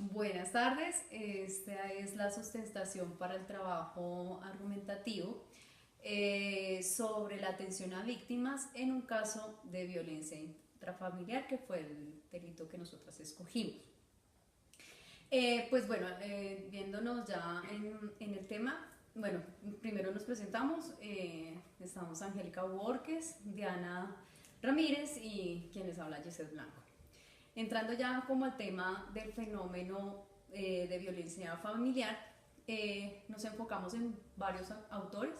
Buenas tardes, esta es la sustentación para el trabajo argumentativo sobre la atención a víctimas en un caso de violencia intrafamiliar, que fue el delito que nosotras escogimos. Pues bueno, viéndonos ya en el tema, bueno, primero nos presentamos, estamos Angélica Borges, Diana Ramírez y quien les habla, Giselle Blanco. Entrando ya como al tema del fenómeno de violencia familiar, nos enfocamos en varios autores,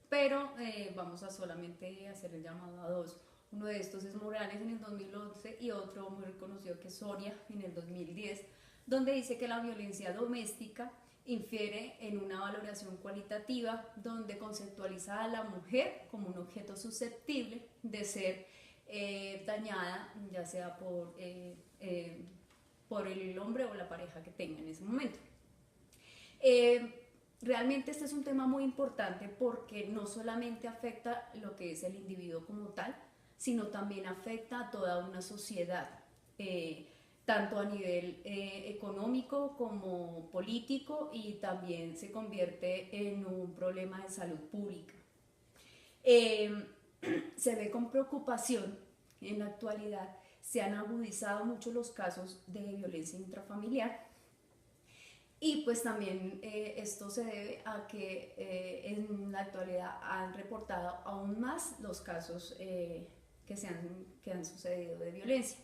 pero vamos a solamente hacer el llamado a dos. Uno de estos es Morales en el 2011 y otro muy reconocido que es Soria en el 2010, donde dice que la violencia doméstica infiere en una valoración cualitativa donde conceptualiza a la mujer como un objeto susceptible de ser dañada, ya sea por el hombre o la pareja que tenga en ese momento. Realmente este es un tema muy importante porque no solamente afecta lo que es el individuo como tal, sino también afecta a toda una sociedad, tanto a nivel económico como político, y también se convierte en un problema de salud pública. Eh, Se ve con preocupación en la actualidad, se han agudizado mucho los casos de violencia intrafamiliar, y pues también esto se debe a que en la actualidad han reportado aún más los casos que han sucedido de violencia.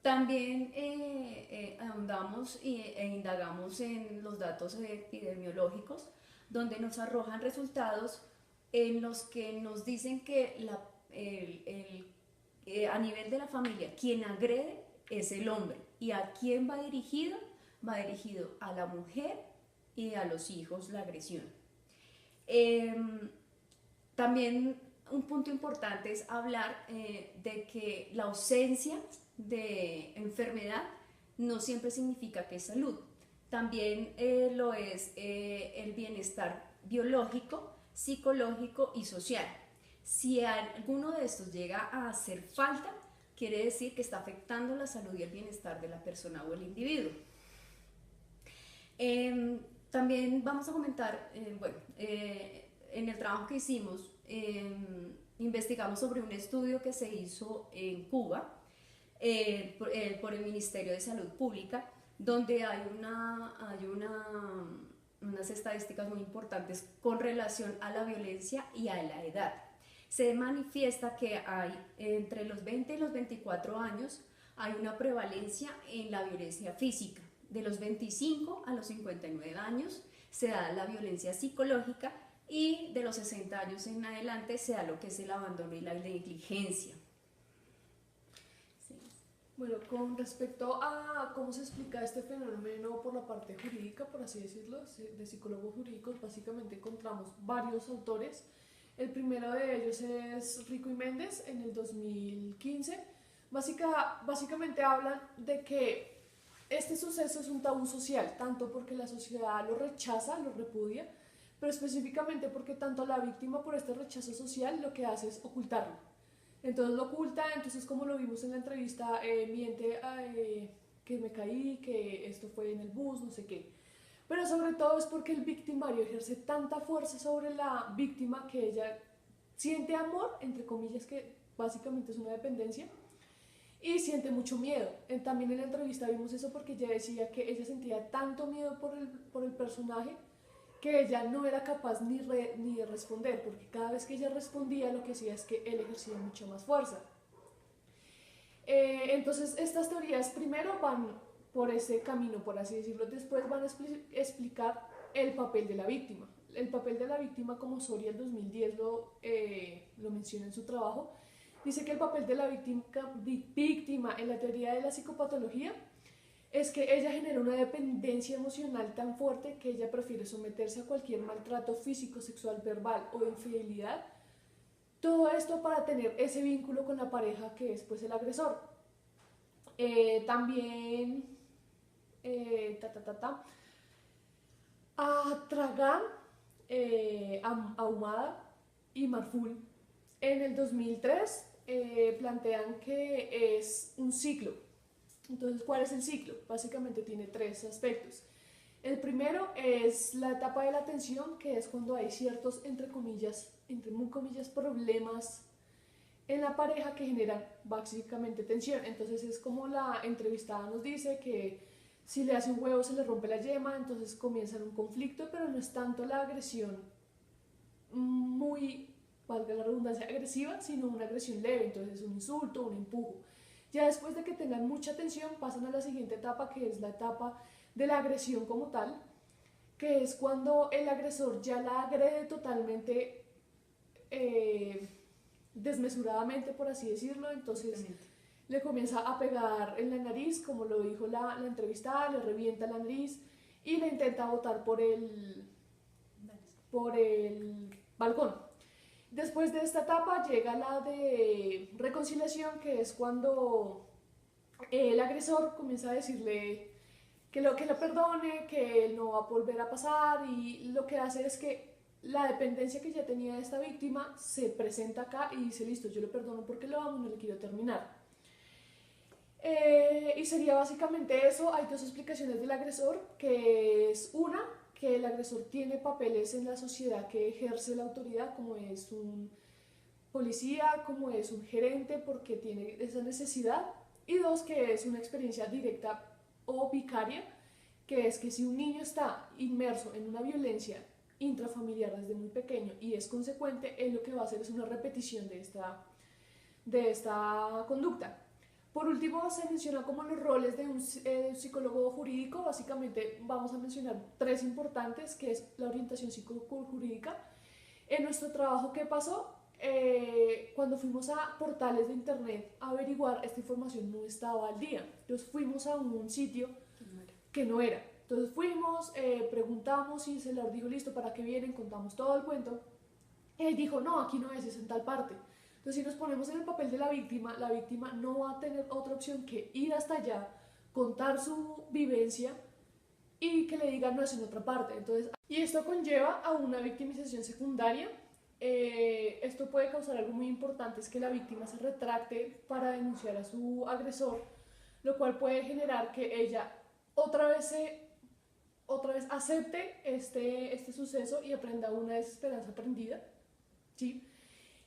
También ahondamos e indagamos en los datos epidemiológicos, donde nos arrojan resultados en los que nos dicen que a nivel de la familia, quien agrede es el hombre. ¿Y a quién va dirigido? Va dirigido a la mujer y a los hijos la agresión. Eh, También un punto importante es hablar de que la ausencia de enfermedad no siempre significa que es salud. También lo es el bienestar biológico, psicológico y social. Si alguno de estos llega a hacer falta, quiere decir que está afectando la salud y el bienestar de la persona o el individuo. También vamos a comentar, en el trabajo que hicimos, investigamos sobre un estudio que se hizo en Cuba por el Ministerio de Salud Pública, donde unas estadísticas muy importantes con relación a la violencia y a la edad. Se manifiesta que hay entre los 20 y los 24 años hay una prevalencia en la violencia física. De los 25 a los 59 años se da la violencia psicológica, y de los 60 años en adelante se da lo que es el abandono y la negligencia. Sí. Bueno, con respecto a cómo se explica este fenómeno por la parte jurídica, por así decirlo, de psicólogos jurídicos, básicamente encontramos varios autores. El primero de ellos es Rico y Méndez en el 2015. Básicamente hablan de que este suceso es un tabú social, tanto porque la sociedad lo rechaza, lo repudia, pero específicamente porque tanto la víctima, por este rechazo social, lo que hace es ocultarlo. Entonces lo oculta, entonces como lo vimos en la entrevista, miente que me caí, que esto fue en el bus, no sé qué. Pero sobre todo es porque el victimario ejerce tanta fuerza sobre la víctima que ella siente amor, entre comillas, que básicamente es una dependencia, y siente mucho miedo. También en la entrevista vimos eso porque ella decía que ella sentía tanto miedo por el personaje que ella no era capaz ni de responder, porque cada vez que ella respondía lo que hacía es que él ejercía mucha más fuerza. Entonces estas teorías primero van por ese camino, por así decirlo, después van a explicar el papel de la víctima. El papel de la víctima, como Soria el 2010 lo menciona en su trabajo, dice que el papel de la víctima en la teoría de la psicopatología es que ella genera una dependencia emocional tan fuerte que ella prefiere someterse a cualquier maltrato físico, sexual, verbal o infidelidad. Todo esto para tener ese vínculo con la pareja que es pues el agresor. También a Tragán, Ahumada y Marful en el 2003 plantean que es un ciclo. Entonces, ¿cuál es el ciclo? Básicamente tiene tres aspectos. El primero es la etapa de la atención, que es cuando hay ciertos, entre muy comillas, problemas en la pareja que generan básicamente tensión. Entonces es como la entrevistada nos dice que si le hace un huevo se le rompe la yema, entonces comienzan un conflicto, pero no es tanto la agresión muy, valga la redundancia, agresiva, sino una agresión leve, entonces un insulto, un empujo. Ya después de que tengan mucha tensión pasan a la siguiente etapa, que es la etapa de la agresión como tal, que es cuando el agresor ya la agrede totalmente desmesuradamente, por así decirlo, entonces le comienza a pegar en la nariz, como lo dijo la entrevistada, le revienta la nariz y le intenta botar por el balcón. Después de esta etapa llega la de reconciliación, que es cuando el agresor comienza a decirle que lo perdone, que no va a volver a pasar, y lo que hace es que la dependencia que ya tenía de esta víctima se presenta acá y dice, listo, yo le perdono porque lo amo, no le quiero terminar. Y sería básicamente eso. Hay dos explicaciones del agresor, que es una, que el agresor tiene papeles en la sociedad que ejerce la autoridad, como es un policía, como es un gerente, porque tiene esa necesidad. Y dos, que es una experiencia directa o vicaria, que es que si un niño está inmerso en una violencia intrafamiliar desde muy pequeño y es consecuente, él lo que va a hacer es una repetición de esta conducta. Por último, se menciona como los roles de un psicólogo jurídico. Básicamente vamos a mencionar tres importantes, que es la orientación psicojurídica. En nuestro trabajo, ¿qué pasó? Cuando fuimos a portales de internet a averiguar, esta información no estaba al día. Entonces fuimos a un sitio que no era. Entonces fuimos, preguntamos y se les dijo, listo, ¿para qué vienen? Contamos todo el cuento. Él dijo, no, aquí no es en tal parte. Entonces, si nos ponemos en el papel de la víctima no va a tener otra opción que ir hasta allá, contar su vivencia y que le digan no es en otra parte. Entonces, y esto conlleva a una victimización secundaria. Esto puede causar algo muy importante, es que la víctima se retracte para denunciar a su agresor, lo cual puede generar que ella otra vez acepte este suceso y aprenda una desesperanza aprendida, ¿sí?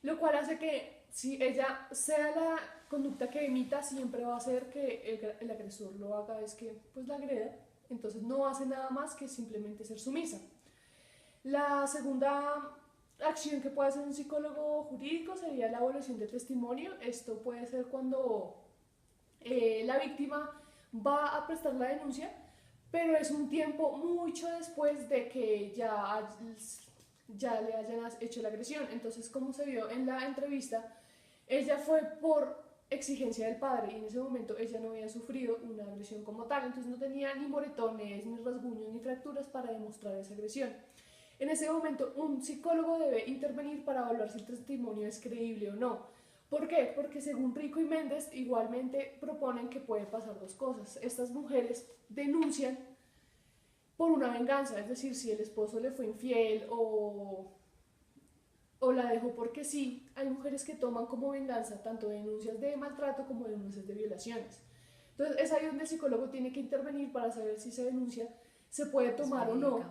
Lo cual hace que si ella sea la conducta que emita, siempre va a hacer que el agresor lo haga, es que pues la agreda, entonces no hace nada más que simplemente ser sumisa. La segunda acción que puede hacer un psicólogo jurídico sería la evaluación de testimonio. Esto puede ser cuando la víctima va a prestar la denuncia, pero es un tiempo mucho después de que ya le hayan hecho la agresión. Entonces, como se vio en la entrevista, ella fue por exigencia del padre y en ese momento ella no había sufrido una agresión como tal, entonces no tenía ni moretones, ni rasguños, ni fracturas para demostrar esa agresión. En ese momento un psicólogo debe intervenir para evaluar si el testimonio es creíble o no. ¿Por qué? Porque según Rico y Méndez igualmente proponen que puede pasar dos cosas. Estas mujeres denuncian por una venganza, es decir, si el esposo le fue infiel o la dejó porque sí. Hay mujeres que toman como venganza tanto denuncias de maltrato como denuncias de violaciones. Entonces es ahí donde el psicólogo tiene que intervenir para saber si esa denuncia se puede tomar o no,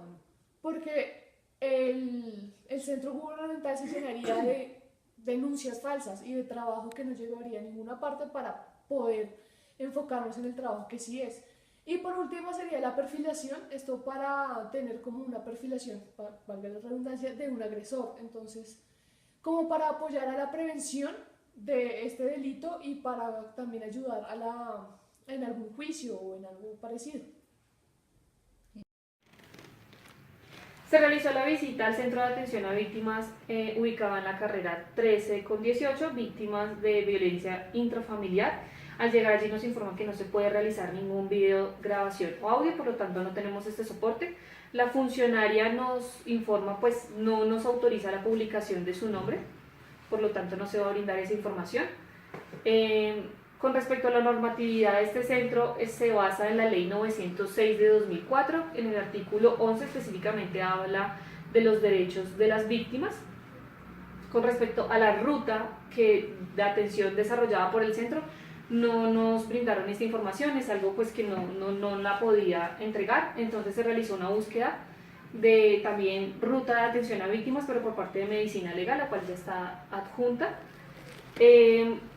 porque el centro gubernamental se llenaría de denuncias falsas y de trabajo que no llevaría a ninguna parte para poder enfocarnos en el trabajo que sí es. Y por último sería la perfilación, esto para tener como una perfilación, valga la redundancia, de un agresor. Entonces, como para apoyar a la prevención de este delito y para también ayudar en algún juicio o en algo parecido. Se realizó la visita al Centro de Atención a Víctimas ubicado en la carrera 13 con 18, víctimas de violencia intrafamiliar. Al llegar allí nos informan que no se puede realizar ningún video, grabación o audio, por lo tanto no tenemos este soporte. La funcionaria nos informa, pues no nos autoriza la publicación de su nombre, por lo tanto no se va a brindar esa información. Con respecto a la normatividad de este centro, se basa en la ley 906 de 2004, en el artículo 11 específicamente habla de los derechos de las víctimas. Con respecto a la ruta de atención desarrollada por el centro, no nos brindaron esta información, es algo pues que no la podía entregar, entonces se realizó una búsqueda de también ruta de atención a víctimas, pero por parte de medicina legal, la cual ya está adjunta.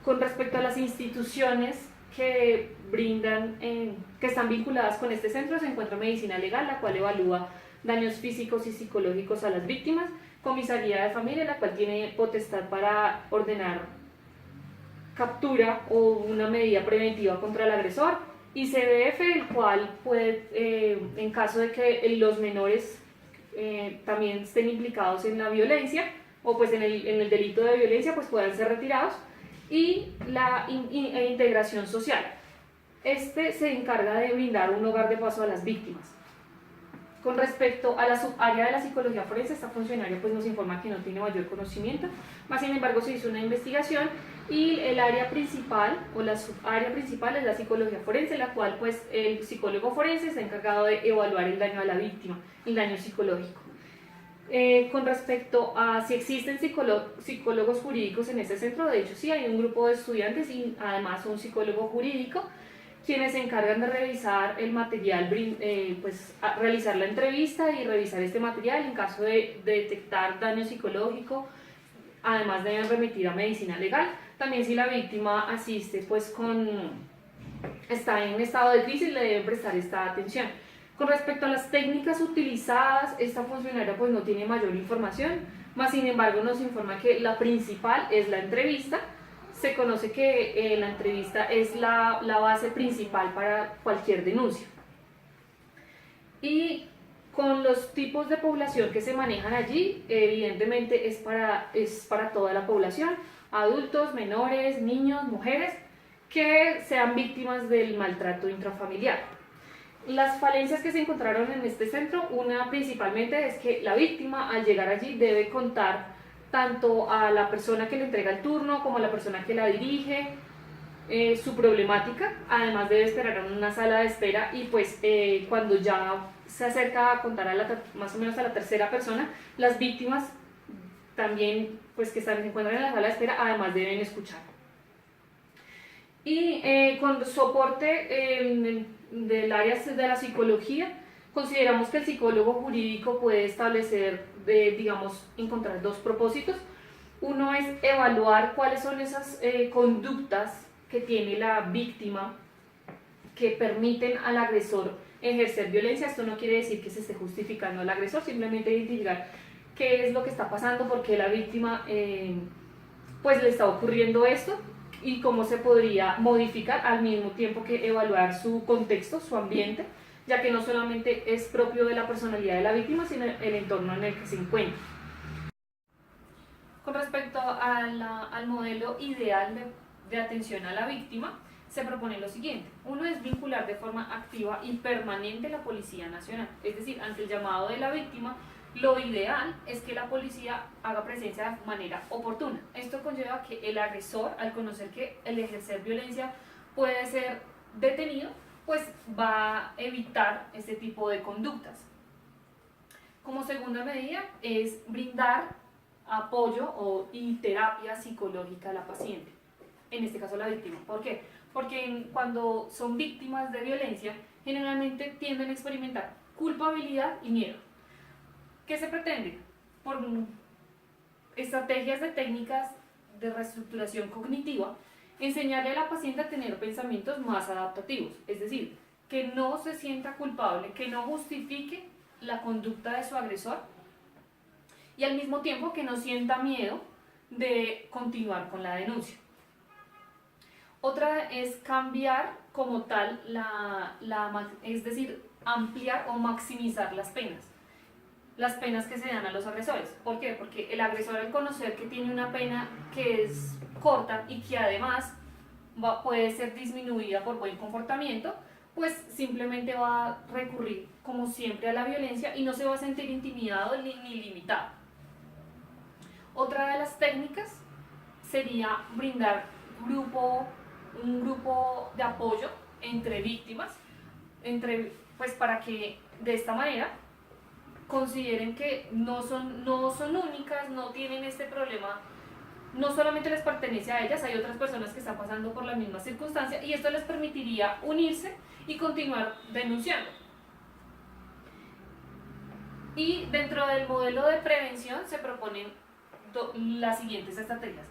Con respecto a las instituciones que brindan, que están vinculadas con este centro, se encuentra medicina legal, la cual evalúa daños físicos y psicológicos a las víctimas, comisaría de familia, la cual tiene potestad para ordenar captura o una medida preventiva contra el agresor, y CDF, el cual puede, en caso de que los menores también estén implicados en la violencia o pues en el delito de violencia, pues puedan ser retirados, y la integración social. Este se encarga de brindar un hogar de paso a las víctimas. Con respecto a la subárea de la psicología forense, esta funcionaria pues nos informa que no tiene mayor conocimiento, más sin embargo se hizo una investigación y el área principal o la subárea principal es la psicología forense, la cual pues el psicólogo forense está encargado de evaluar el daño a la víctima, el daño psicológico. Con respecto a si existen psicólogos jurídicos en este centro, de hecho sí, hay un grupo de estudiantes y además un psicólogo jurídico, quienes se encargan de revisar el material, pues realizar la entrevista y revisar este material. En caso de detectar daño psicológico, además deben remitir a medicina legal. También si la víctima asiste pues está en estado de crisis, le deben prestar esta atención. Con respecto a las técnicas utilizadas, esta funcionaria pues no tiene mayor información, más sin embargo nos informa que la principal es la entrevista. Se conoce que la entrevista es la base principal para cualquier denuncia. Y con los tipos de población que se manejan allí, evidentemente es para toda la población, adultos, menores, niños, mujeres, que sean víctimas del maltrato intrafamiliar. Las falencias que se encontraron en este centro, una principalmente es que la víctima al llegar allí debe contar tanto a la persona que le entrega el turno como a la persona que la dirige, su problemática. Además debe esperar en una sala de espera y pues cuando ya se acerca a contar más o menos a la tercera persona, las víctimas también pues que se encuentran en la sala de espera además deben escuchar. Y con soporte del área de la psicología, consideramos que el psicólogo jurídico puede establecer, digamos, encontrar dos propósitos. Uno es evaluar cuáles son esas conductas que tiene la víctima que permiten al agresor ejercer violencia. Esto no quiere decir que se esté justificando al agresor, simplemente identificar qué es lo que está pasando, por qué la víctima pues le está ocurriendo esto y cómo se podría modificar, al mismo tiempo que evaluar su contexto, su ambiente, ya que no solamente es propio de la personalidad de la víctima, sino el entorno en el que se encuentra. Con respecto al modelo ideal de atención a la víctima, se propone lo siguiente. Uno es vincular de forma activa y permanente la Policía Nacional, es decir, ante el llamado de la víctima, lo ideal es que la policía haga presencia de manera oportuna. Esto conlleva que el agresor, al conocer que el ejercer violencia puede ser detenido, pues va a evitar este tipo de conductas. Como segunda medida es brindar apoyo y terapia psicológica a la paciente, en este caso la víctima. ¿Por qué? Porque cuando son víctimas de violencia, generalmente tienden a experimentar culpabilidad y miedo. ¿Qué se pretende? Por estrategias de técnicas de reestructuración cognitiva, enseñarle a la paciente a tener pensamientos más adaptativos, es decir, que no se sienta culpable, que no justifique la conducta de su agresor y al mismo tiempo que no sienta miedo de continuar con la denuncia. Otra es cambiar como tal, es decir, ampliar o maximizar las penas que se dan a los agresores. ¿Por qué? Porque el agresor, al conocer que tiene una pena que es corta y que además puede ser disminuida por buen comportamiento, pues simplemente va a recurrir como siempre a la violencia y no se va a sentir intimidado ni limitado. Otra de las técnicas sería brindar un grupo de apoyo entre víctimas, pues para que de esta manera consideren que no son únicas, no tienen este problema no solamente les pertenece a ellas, hay otras personas que están pasando por la misma circunstancia y esto les permitiría unirse y continuar denunciando. Y dentro del modelo de prevención se proponen las siguientes estrategias.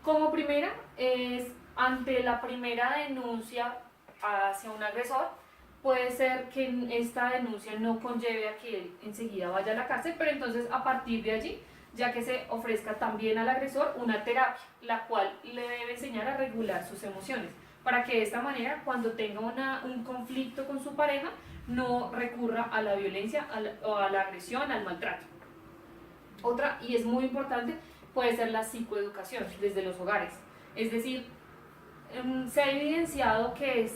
Como primera es, ante la primera denuncia hacia un agresor, puede ser que esta denuncia no conlleve a que él enseguida vaya a la cárcel, pero entonces a partir de allí, ya que se ofrezca también al agresor una terapia, la cual le debe enseñar a regular sus emociones, para que de esta manera, cuando tenga un conflicto con su pareja, no recurra a la violencia o a la agresión, al maltrato. Otra, y es muy importante, puede ser la psicoeducación desde los hogares. Es decir, se ha evidenciado que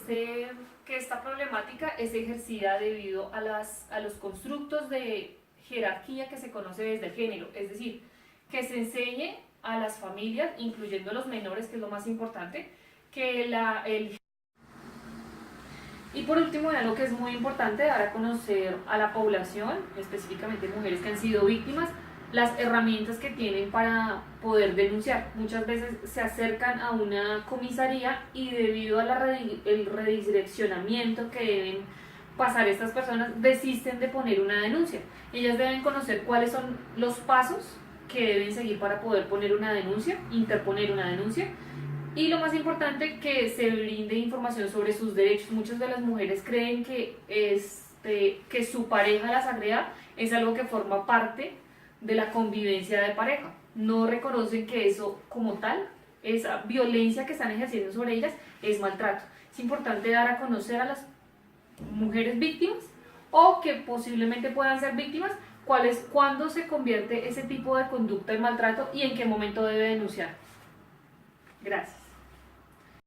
esta problemática es ejercida debido a los constructos de jerarquía que se conoce desde el género. Es decir, que se enseñe a las familias, incluyendo a los menores, que es lo más importante, que y por último, algo que es muy importante, dar a conocer a la población, específicamente mujeres que han sido víctimas, las herramientas que tienen para poder denunciar. Muchas veces se acercan a una comisaría y debido al redireccionamiento que deben pasar estas personas, desisten de poner una denuncia. Ellas deben conocer cuáles son los pasos que deben seguir para poder poner una denuncia, interponer una denuncia. Y lo más importante, que se brinde información sobre sus derechos. Muchas de las mujeres creen que su pareja las agreda es algo que forma parte de la convivencia de pareja. No reconocen que eso como tal, esa violencia que están ejerciendo sobre ellas, es maltrato. Es importante dar a conocer a las mujeres víctimas o que posiblemente puedan ser víctimas, cuándo se convierte ese tipo de conducta en maltrato y en qué momento debe denunciar. Gracias.